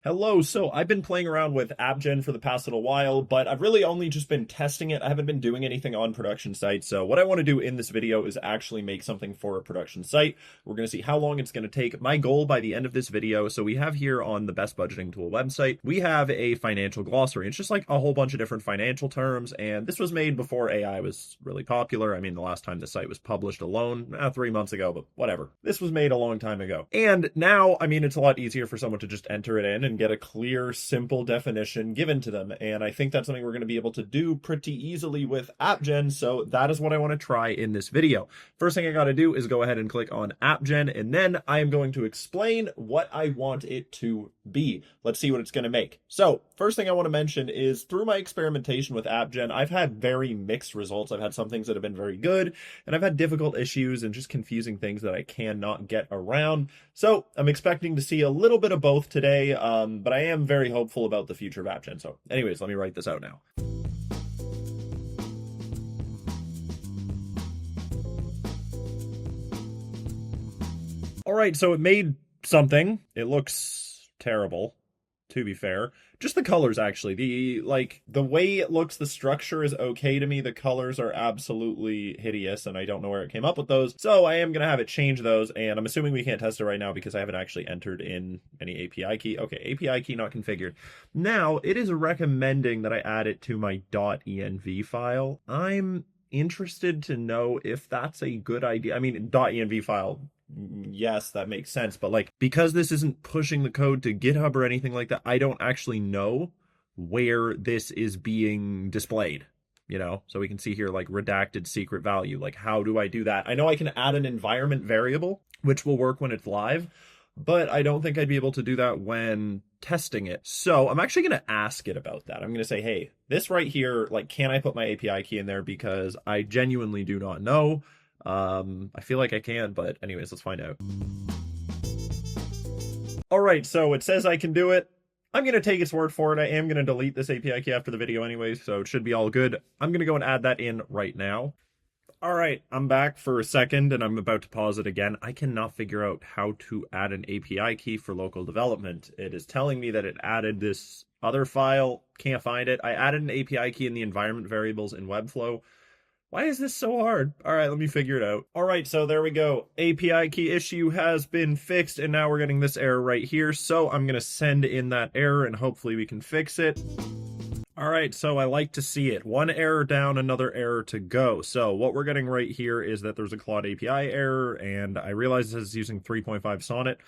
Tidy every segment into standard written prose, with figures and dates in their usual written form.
Hello, so I've been playing around with AppGen for the past little while, but I've really only just been testing it. I haven't been doing anything on production sites. So what I want to do in this video is actually make something for a production site. We're going to see how long it's going to take. My goal by the end of this video, so we have here on the Best Budgeting Tool website, we have a financial glossary. It's just like a whole bunch of different financial terms, and this was made before AI was really popular. I mean, the last time the site was published alone, 3 months ago, but whatever. This was made a long time ago. And now, I mean, it's a lot easier for someone to just enter it in and get a clear, simple definition given to them. And I think that's something we're going to be able to do pretty easily with AppGen. So that is what I want to try in this video. First thing I got to do is go ahead and click on AppGen, and then I am going to explain what I want it to be. Let's see what it's going to make. So first thing I want to mention is through my experimentation with AppGen, I've had very mixed results. I've had some things that have been very good, and I've had difficult issues and just confusing things that I cannot get around. So I'm expecting to see a little bit of both today, but I am very hopeful about the future of AppGen. So anyways, let me write this out now. All right, so it made something. It looks terrible, to be fair. Just the colors, actually. The way it looks, the structure is okay to me. The colors are absolutely hideous, and I don't know where it came up with those. So I am going to have it change those, and I'm assuming we can't test it right now because I haven't actually entered in any API key. Okay, API key not configured. Now, it is recommending that I add it to my .env file. I'm interested to know if that's a good idea. I mean, .env file, yes, that makes sense, but like, because this isn't pushing the code to GitHub or anything like that, I don't actually know where this is being displayed, so we can see here like redacted secret value. Like, how do I do that? I know I can add an environment variable, which will work when it's live, but I don't think I'd be able to do that when testing it. So I'm actually going to ask it about that. I'm going to say, hey, this right here, like, can I put my API key in there? Because I genuinely do not know. I feel like I can, but anyways, let's find out. All right, so it says I can do it. I'm going to take its word for it. I am going to delete this API key after the video anyways, so it should be all good. I'm going to go and add that in right now. All right, I'm back for a second, and I'm about to pause it again. I cannot figure out how to add an API key for local development. It is telling me that it added this other file. Can't find it. I added an API key in the environment variables in Webflow. Why is this so hard? All right, let me figure it out. All right, so there we go. API key issue has been fixed, and now we're getting this error right here. So I'm going to send in that error, and hopefully we can fix it. All right, so I like to see it. One error down, another error to go. So what we're getting right here is that there's a Claude API error, and I realize this is using 3.5 Sonnet.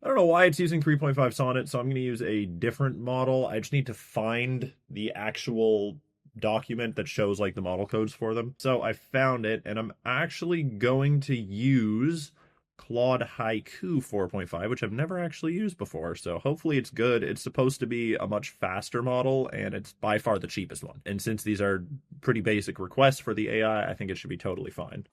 I don't know why it's using 3.5 Sonnet, so I'm going to use a different model. I just need to find the actual document that shows like the model codes for them. So I found it, and I'm actually going to use Claude Haiku 4.5, which I've never actually used before. So hopefully it's good. It's supposed to be a much faster model, and it's by far the cheapest one. And since these are pretty basic requests for the AI, I think it should be totally fine.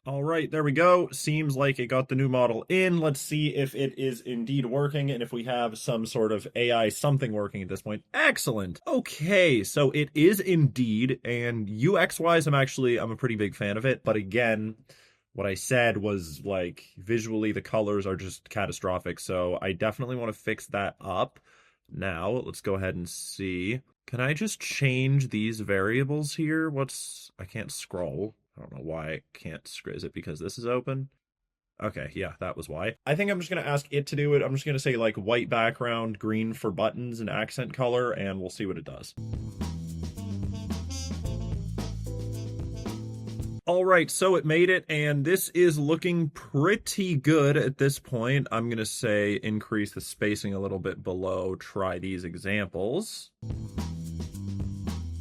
All right, there we go. Seems like it got the new model in. Let's see if it is indeed working and if we have some sort of AI something working at this point. Excellent. Okay, so it is indeed, and UX-wise, I'm a pretty big fan of it. But again, what I said was like visually the colors are just catastrophic. So I definitely want to fix that up. Now, let's go ahead and see. Can I just change these variables here? I can't scroll. I don't know why I can't. Is it because this is open? Okay, yeah, that was why. I think I'm just going to ask it to do it. I'm just going to say like white background, green for buttons and accent color, and we'll see what it does. All right, so it made it, and this is looking pretty good at this point. I'm going to say increase the spacing a little bit below, try these examples.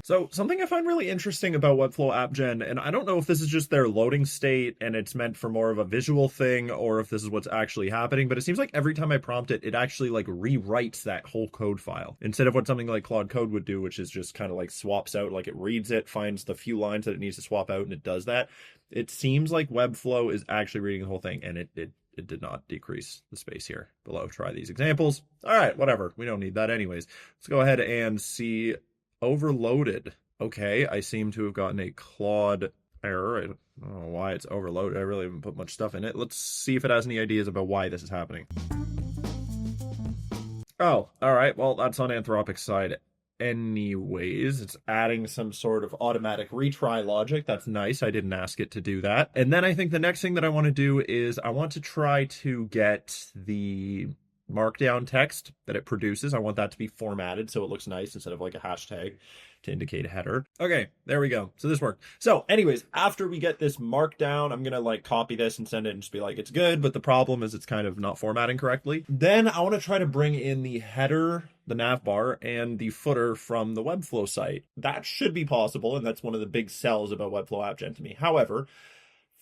So something I find really interesting about Webflow AppGen, and I don't know if this is just their loading state and it's meant for more of a visual thing or if this is what's actually happening, but it seems like every time I prompt it, it actually like rewrites that whole code file instead of what something like Claude Code would do, which is just kind of like swaps out, like it reads it, finds the few lines that it needs to swap out, and it does that. It seems like Webflow is actually reading the whole thing, and it did not decrease the space here below. Try these examples. All right, whatever. We don't need that anyways. Let's go ahead and see. Overloaded. Okay, I seem to have gotten a Claude error. I don't know why it's overloaded. I really haven't put much stuff in it. Let's see if it has any ideas about why this is happening. Oh, all right. Well, that's on Anthropic's side. Anyways, it's adding some sort of automatic retry logic. That's nice. I didn't ask it to do that. And then I think the next thing that I want to do is I want to try to get the Markdown text that it produces. I want that to be formatted so it looks nice instead of like a hashtag to indicate a header. Okay, there we go. So this worked. So anyways, after we get this Markdown, I'm gonna like copy this and send it and just be like, it's good, but the problem is it's kind of not formatting correctly. Then I want to try to bring in the header, the nav bar, and the footer from the Webflow site. That should be possible, and that's one of the big sells about Webflow AppGen to me. However,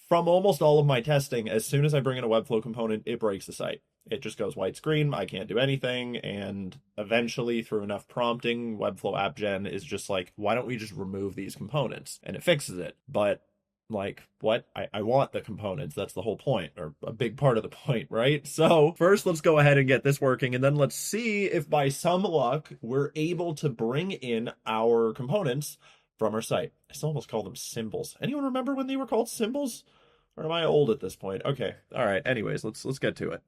from almost all of my testing, as soon as I bring in a Webflow component, it breaks the site. It just goes white screen, I can't do anything, and eventually, through enough prompting, Webflow AppGen is just like, why don't we just remove these components? And it fixes it. But, like, what? I want the components. That's the whole point, or a big part of the point, right? So, first, let's go ahead and get this working, and then let's see if by some luck, we're able to bring in our components from our site. I still almost call them symbols. Anyone remember when they were called symbols? Or am I old at this point? Okay. All right. Anyways, let's get to it.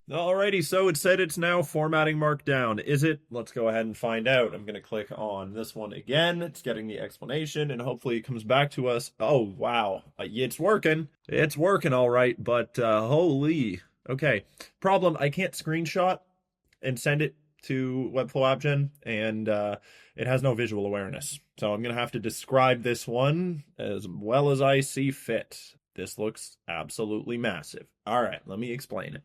Alrighty, so it said it's now formatting Markdown. Is it? Let's go ahead and find out. I'm going to click on this one again. It's getting the explanation, and hopefully it comes back to us. Oh, wow. It's working. It's working all right, but holy. Okay. Problem, I can't screenshot and send it to Webflow AppGen, and it has no visual awareness. So I'm going to have to describe this one as well as I see fit. This looks absolutely massive. All right, let me explain it.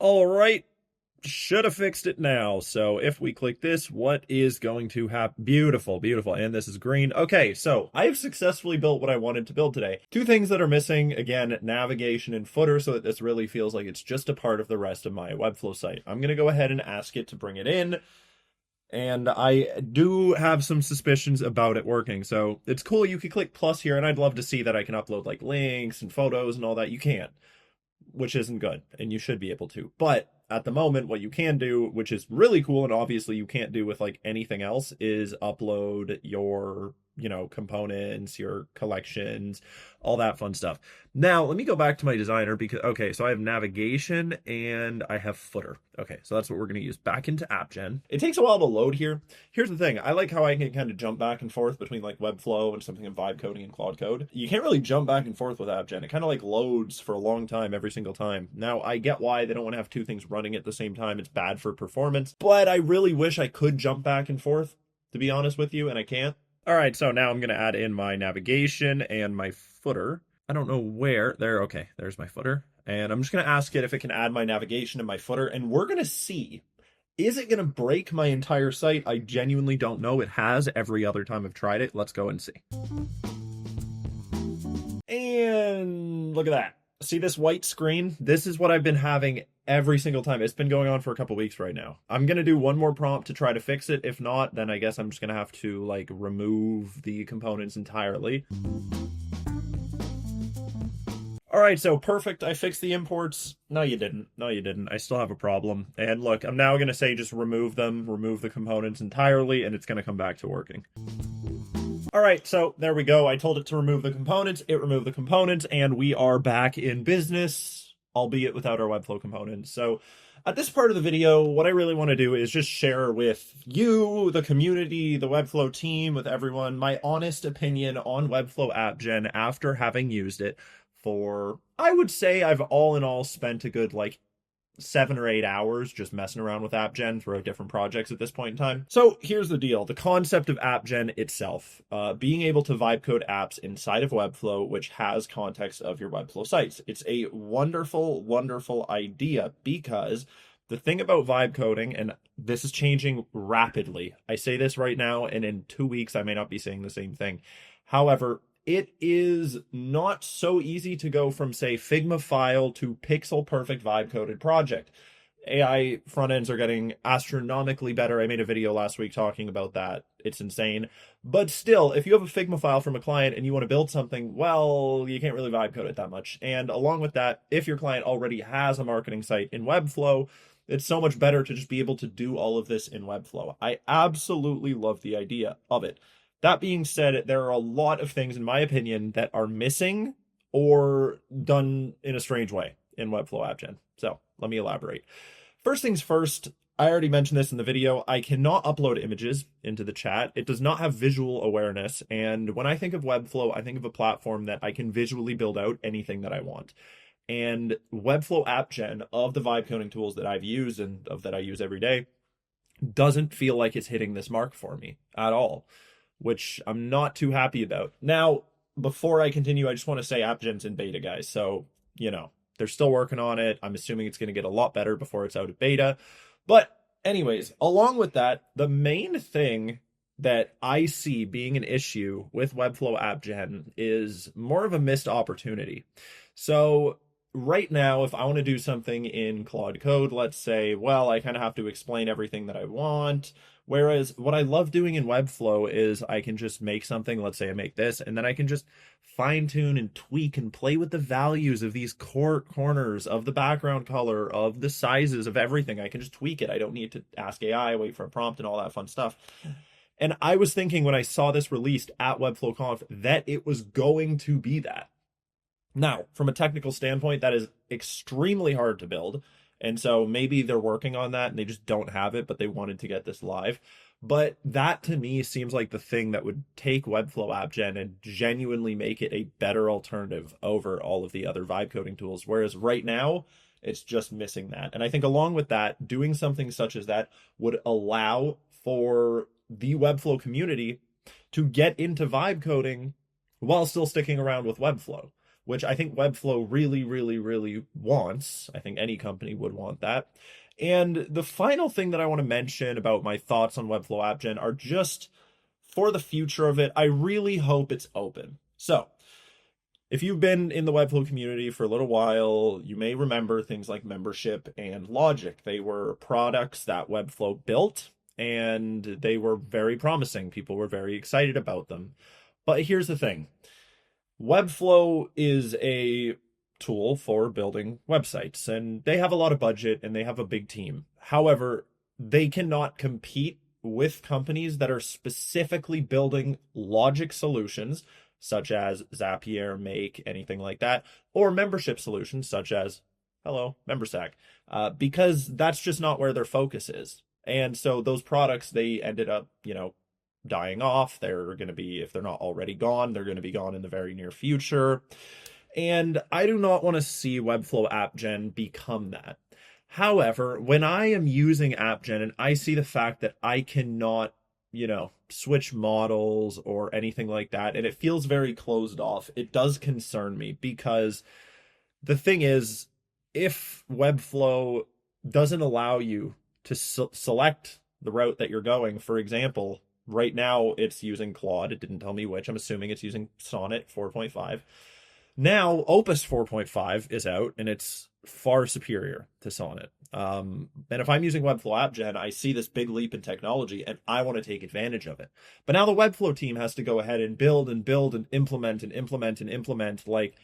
All right, should have fixed it now. So if we click this, what is going to happen? Beautiful, beautiful. And this is green. Okay, so I've successfully built what I wanted to build today. Two things that are missing, again, navigation and footer, so that this really feels like it's just a part of the rest of my Webflow site. I'm going to go ahead and ask it to bring it in. And I do have some suspicions about it working. So it's cool. You could click plus here, and I'd love to see that I can upload like links and photos and all that. You can't, which isn't good, and you should be able to. But at the moment, what you can do, which is really cool, and obviously you can't do with like anything else, is upload your, components, your collections, all that fun stuff. Now, let me go back to my designer because, okay, so I have navigation and I have footer. Okay, so that's what we're going to use back into AppGen. It takes a while to load here. Here's the thing. I like how I can kind of jump back and forth between like Webflow and something in vibe coding and Claude Code. You can't really jump back and forth with AppGen. It kind of like loads for a long time every single time. Now, I get why they don't want to have two things running at the same time. It's bad for performance, but I really wish I could jump back and forth, to be honest with you, and I can't. All right, so now I'm going to add in my navigation and my footer. I don't know where. There, okay, there's my footer. And I'm just going to ask it if it can add my navigation and my footer, and we're going to see. Is it going to break my entire site? I genuinely don't know. It has every other time I've tried it. Let's go and see. And look at that. See this white screen? This is what I've been having every single time. It's been going on for a couple weeks right now. I'm going to do one more prompt to try to fix it. If not, then I guess I'm just going to have to like remove the components entirely. All right, so perfect. I fixed the imports. No, you didn't. No, you didn't. I still have a problem. And look, I'm now going to say just remove them, remove the components entirely, and it's going to come back to working. All right, so there we go. I told it to remove the components. It removed the components, and we are back in business, albeit without our Webflow components. So at this part of the video, what I really want to do is just share with you, the community, the Webflow team, with everyone, my honest opinion on Webflow AppGen after having used it for, I would say I've all in all spent a good 7 or 8 hours just messing around with AppGen throughout different projects at this point in time. So here's the deal. The concept of AppGen itself, being able to vibe code apps inside of Webflow, which has context of your Webflow sites. It's a wonderful, wonderful idea because the thing about vibe coding, and this is changing rapidly. I say this right now, and in 2 weeks, I may not be saying the same thing. However, it is not so easy to go from, say, Figma file to pixel perfect vibe coded project. AI front ends are getting astronomically better. I made a video last week talking about that. It's insane. But still, if you have a Figma file from a client and you want to build something, well, you can't really vibe code it that much. And along with that, if your client already has a marketing site in Webflow, it's so much better to just be able to do all of this in Webflow. I absolutely love the idea of it. That being said, there are a lot of things, in my opinion, that are missing or done in a strange way in Webflow AppGen. So let me elaborate. First things first, I already mentioned this in the video. I cannot upload images into the chat. It does not have visual awareness. And when I think of Webflow, I think of a platform that I can visually build out anything that I want. And Webflow AppGen, of the vibe coding tools that I've used and that I use every day, doesn't feel like it's hitting this mark for me at all, which I'm not too happy about. Now, before I continue, I just want to say AppGen's in beta, guys. So, they're still working on it. I'm assuming it's going to get a lot better before it's out of beta. But anyways, along with that, the main thing that I see being an issue with Webflow AppGen is more of a missed opportunity. So right now, if I want to do something in Claude Code, let's say, well, I kind of have to explain everything that I want. Whereas what I love doing in Webflow is I can just make something, let's say I make this, and then I can just fine tune and tweak and play with the values of these corners, of the background color, of the sizes of everything. I can just tweak it. I don't need to ask AI, wait for a prompt and all that fun stuff. And I was thinking when I saw this released at Webflow Conf that it was going to be that. Now, from a technical standpoint, that is extremely hard to build. And so maybe they're working on that and they just don't have it, but they wanted to get this live. But that to me seems like the thing that would take Webflow AppGen and genuinely make it a better alternative over all of the other vibe coding tools. Whereas right now, it's just missing that. And I think along with that, doing something such as that would allow for the Webflow community to get into vibe coding while still sticking around with Webflow, which I think Webflow really, really, really wants. I think any company would want that. And the final thing that I want to mention about my thoughts on Webflow AppGen are just for the future of it. I really hope it's open. So if you've been in the Webflow community for a little while, you may remember things like membership and logic. They were products that Webflow built, and they were very promising. People were very excited about them. But here's the thing. Webflow is a tool for building websites, and they have a lot of budget and they have a big team. However, they cannot compete with companies that are specifically building logic solutions, such as Zapier, Make, anything like that, or membership solutions, such as, MemberStack, because that's just not where their focus is. And so those products, they ended up, dying off. They're going to be, if they're not already gone, they're going to be gone in the very near future. And I do not want to see Webflow AppGen become that. However, when I am using AppGen and I see the fact that I cannot, switch models or anything like that, and it feels very closed off, it does concern me, because the thing is, if Webflow doesn't allow you to select the route that you're going, for example, right now it's using Claude. It didn't tell me which. I'm assuming it's using Sonnet 4.5. Now Opus 4.5 is out and it's far superior to Sonnet. And if I'm using Webflow AppGen, I see this big leap in technology and I want to take advantage of it. But now the Webflow team has to go ahead and build and implement like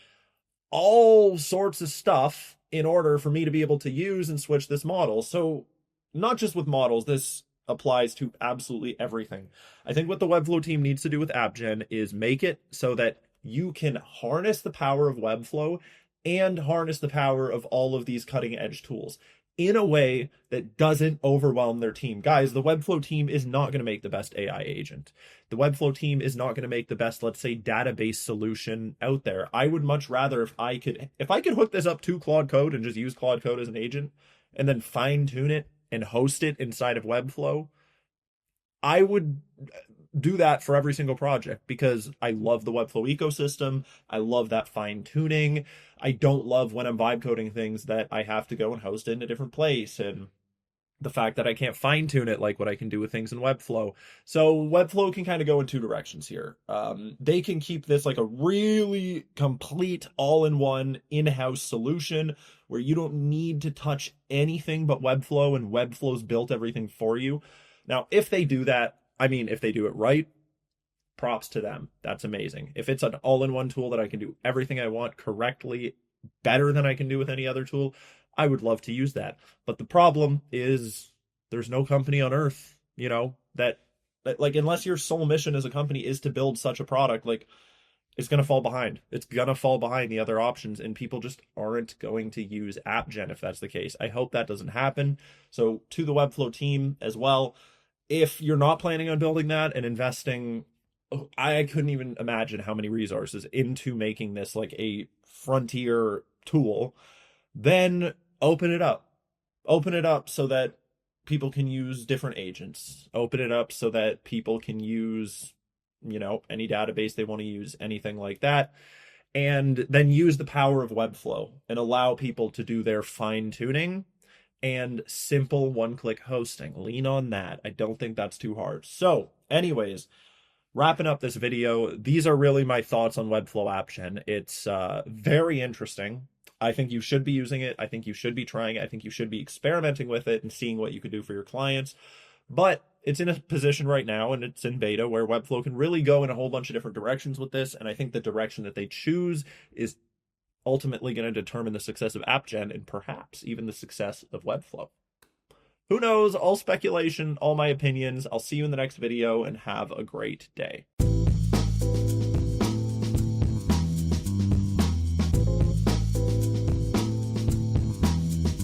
all sorts of stuff in order for me to be able to use and switch this model. So not just with models, this applies to absolutely everything. I think what the Webflow team needs to do with AppGen is make it so that you can harness the power of Webflow and harness the power of all of these cutting edge tools in a way that doesn't overwhelm their team. Guys, the Webflow team is not going to make the best AI agent. The Webflow team is not going to make the best, let's say, database solution out there. I would much rather if I could hook this up to Claude Code and just use Claude Code as an agent and then fine tune it and host it inside of Webflow, I would do that for every single project because I love the Webflow ecosystem. I love that fine tuning. I don't love when I'm vibe coding things that I have to go and host it in a different place, and the fact that I can't fine tune it like what I can do with things in Webflow. So Webflow can kind of go in two directions here. They can keep this like a really complete all-in-one in-house solution where you don't need to touch anything but Webflow, and Webflow's built everything for you. Now, if they do that, if they do it right, props to them. That's amazing. If it's an all-in-one tool that I can do everything I want correctly, better than I can do with any other tool, I would love to use that. But the problem is there's no company on earth, that like, unless your sole mission as a company is to build such a product, like, it's going to fall behind. It's going to fall behind the other options, and people just aren't going to use AppGen if that's the case. I hope that doesn't happen. So to the Webflow team as well, if you're not planning on building that and investing, I couldn't even imagine how many resources into making this like a frontier tool, then open it up. Open it up so that people can use different agents. Open it up so that people can use, any database they want to use, anything like that. And then use the power of Webflow and allow people to do their fine tuning and simple one-click hosting. Lean on that. I don't think that's too hard. So anyways, wrapping up this video, these are really my thoughts on Webflow AppGen. It's very interesting. I think you should be using it. I think you should be trying it. I think you should be experimenting with it and seeing what you could do for your clients. But it's in a position right now, and it's in beta, where Webflow can really go in a whole bunch of different directions with this. And I think the direction that they choose is ultimately going to determine the success of AppGen and perhaps even the success of Webflow. Who knows? All speculation, all my opinions. I'll see you in the next video, and have a great day.